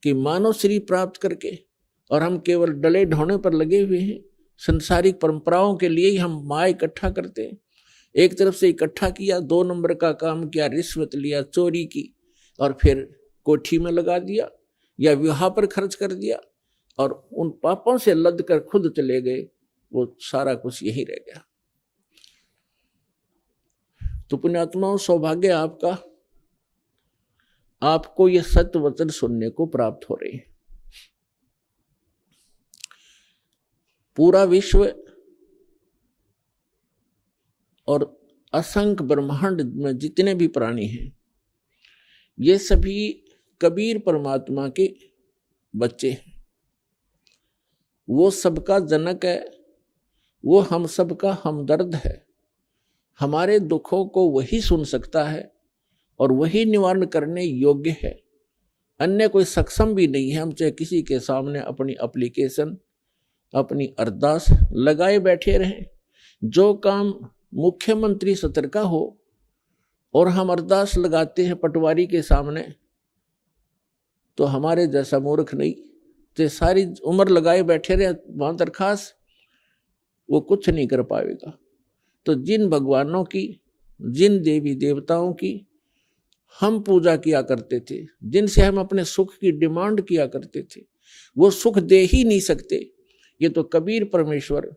कि मानव शरीर प्राप्त करके और हम केवल डले ढोने पर लगे हुए हैं। संसारिक परंपराओं के लिए ही हम माया इकट्ठा करते हैं। एक तरफ से इकट्ठा किया, 2 नंबर का काम किया, रिश्वत लिया, चोरी की और फिर कोठी में लगा दिया या विवाह पर खर्च कर दिया और उन पापों से लद कर खुद चले गए। वो सारा कुछ यही रह गया। तो पुण्यात्माओं, सौभाग्य आपका, आपको ये सत्य वचन सुनने को प्राप्त हो रहे हैं। पूरा विश्व और असंख्य ब्रह्मांड में जितने भी प्राणी हैं, ये सभी कबीर परमात्मा के बच्चे हैं। वो सबका जनक है, वो हम सबका हमदर्द है। हमारे दुखों को वही सुन सकता है और वही निवारण करने योग्य है। अन्य कोई सक्षम भी नहीं है। हम चाहे किसी के सामने अपनी एप्लीकेशन, अपनी अरदास लगाए बैठे रहें, जो काम मुख्यमंत्री सत्र का हो और हम अरदास लगाते हैं पटवारी के सामने, तो हमारे जैसा मूर्ख नहीं, तो सारी उम्र लगाए बैठे रहे वहां दरखास्त, वो कुछ नहीं कर पाएगा। तो जिन भगवानों की, जिन देवी देवताओं की हम पूजा किया करते थे, जिनसे हम अपने सुख की डिमांड किया करते थे, वो सुख दे ही नहीं सकते। ये तो कबीर परमेश्वर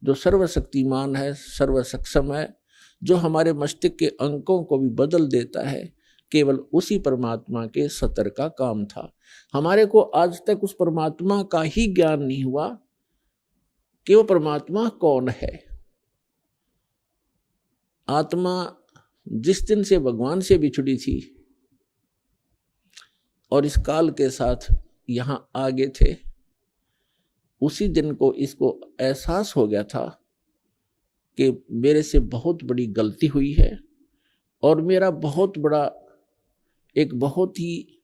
जो सर्वशक्तिमान है, सर्व सक्षम है, जो हमारे मस्तिष्क के अंकों को भी बदल देता है, केवल उसी परमात्मा के सतर का काम था। हमारे को आज तक उस परमात्मा का ही ज्ञान नहीं हुआ कि वो परमात्मा कौन है। आत्मा जिस दिन से भगवान से बिछड़ी थी और इस काल के साथ यहां आगे थे, उसी दिन को इसको एहसास हो गया था कि मेरे से बहुत बड़ी गलती हुई है और मेरा बहुत बड़ा, एक बहुत ही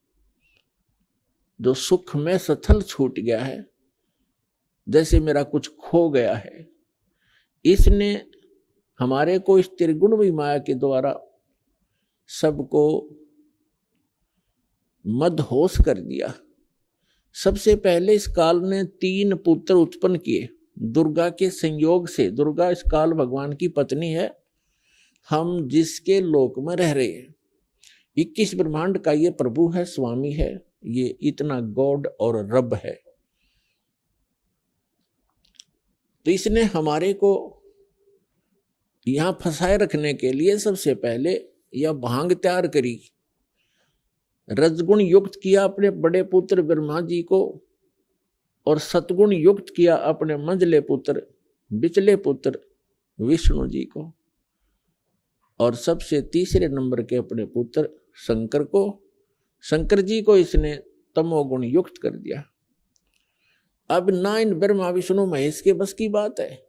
जो सुख में सथल छूट गया है, जैसे मेरा कुछ खो गया है। इसने हमारे को इस त्रिगुण माया के द्वारा सबको मदहोश कर दिया। सबसे पहले इस काल ने 3 पुत्र उत्पन्न किए दुर्गा के संयोग से। दुर्गा इस काल भगवान की पत्नी है, हम जिसके लोक में रह रहे हैं। 21 ब्रह्मांड का ये प्रभु है, स्वामी है, ये इतना गॉड और रब है। तो इसने हमारे को यहां फंसाए रखने के लिए सबसे पहले यह भांग तैयार करी, रजगुण युक्त किया अपने बड़े पुत्र ब्रह्मा जी को और सतगुण युक्त किया अपने मंझले पुत्र, बिचले पुत्र विष्णु जी को, और सबसे तीसरे नंबर के अपने पुत्र शंकर को, शंकर जी को इसने तमोगुण युक्त कर दिया। अब ना इन ब्रह्मा विष्णु महेश के बस की बात है।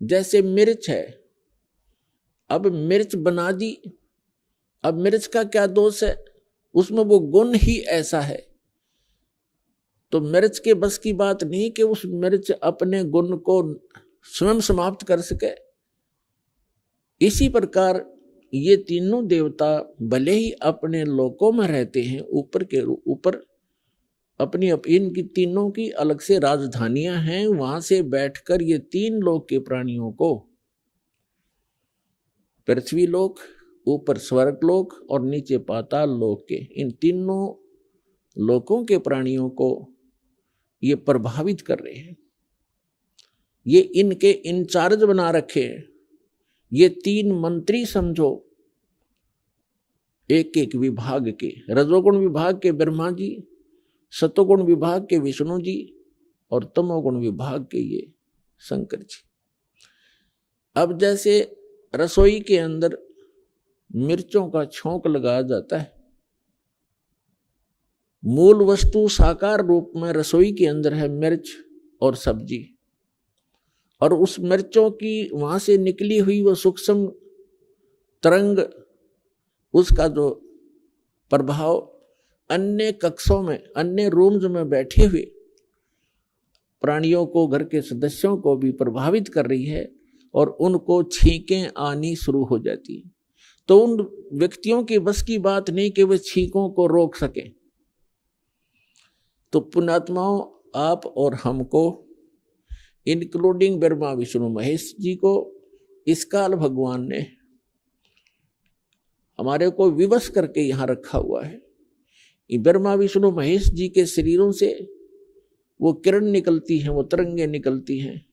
जैसे मिर्च है, अब मिर्च बना दी, अब मिर्च का क्या दोष है, उसमें वो गुण ही ऐसा है। तो मिर्च के बस की बात नहीं कि उस मिर्च अपने गुण को स्वयं समाप्त कर सके। इसी प्रकार ये तीनों देवता भले ही अपने लोकों में रहते हैं, ऊपर के ऊपर अपनी इनकी तीनों की अलग से राजधानियां हैं, वहां से बैठकर ये 3 लोक के प्राणियों को, पृथ्वी लोक, ऊपर स्वर्ग लोक और नीचे पाताल लोक के, इन तीनों लोकों के प्राणियों को ये प्रभावित कर रहे हैं। ये इनके इंचार्ज बना रखे हैं। ये 3 मंत्री समझो, एक एक विभाग के, रजोगुण विभाग के ब्रह्मा जी, सतोगुण विभाग के विष्णु जी और तमोगुण विभाग के ये शंकर जी। अब जैसे रसोई के अंदर मिर्चों का छोंक लगाया जाता है, मूल वस्तु साकार रूप में रसोई के अंदर है मिर्च और सब्जी, और उस मिर्चों की वहां से निकली हुई वो सूक्ष्म तरंग, उसका जो प्रभाव अन्य कक्षों में, अन्य रूम्स में बैठे हुए प्राणियों को, घर के सदस्यों को भी प्रभावित कर रही है और उनको छींकें आनी शुरू हो जाती है। तो उन व्यक्तियों की बस की बात नहीं कि वे छींकों को रोक सकें। तो पुण्यात्माओं, आप और हमको, इंक्लूडिंग ब्रह्मा विष्णु महेश जी को, इस काल भगवान ने हमारे को विवश करके यहाँ रखा हुआ है। ब्रह्मा विष्णु महेश जी के शरीरों से वो किरण निकलती हैं, वो तरंगे निकलती हैं,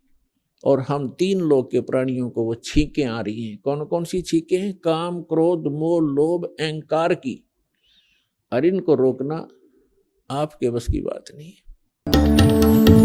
और हम तीन लोक के प्राणियों को वो छींकें आ रही हैं। कौन कौन सी छींकें हैं? काम, क्रोध, मोह, लोभ, अहंकार की। और इनको रोकना आपके बस की बात नहीं है।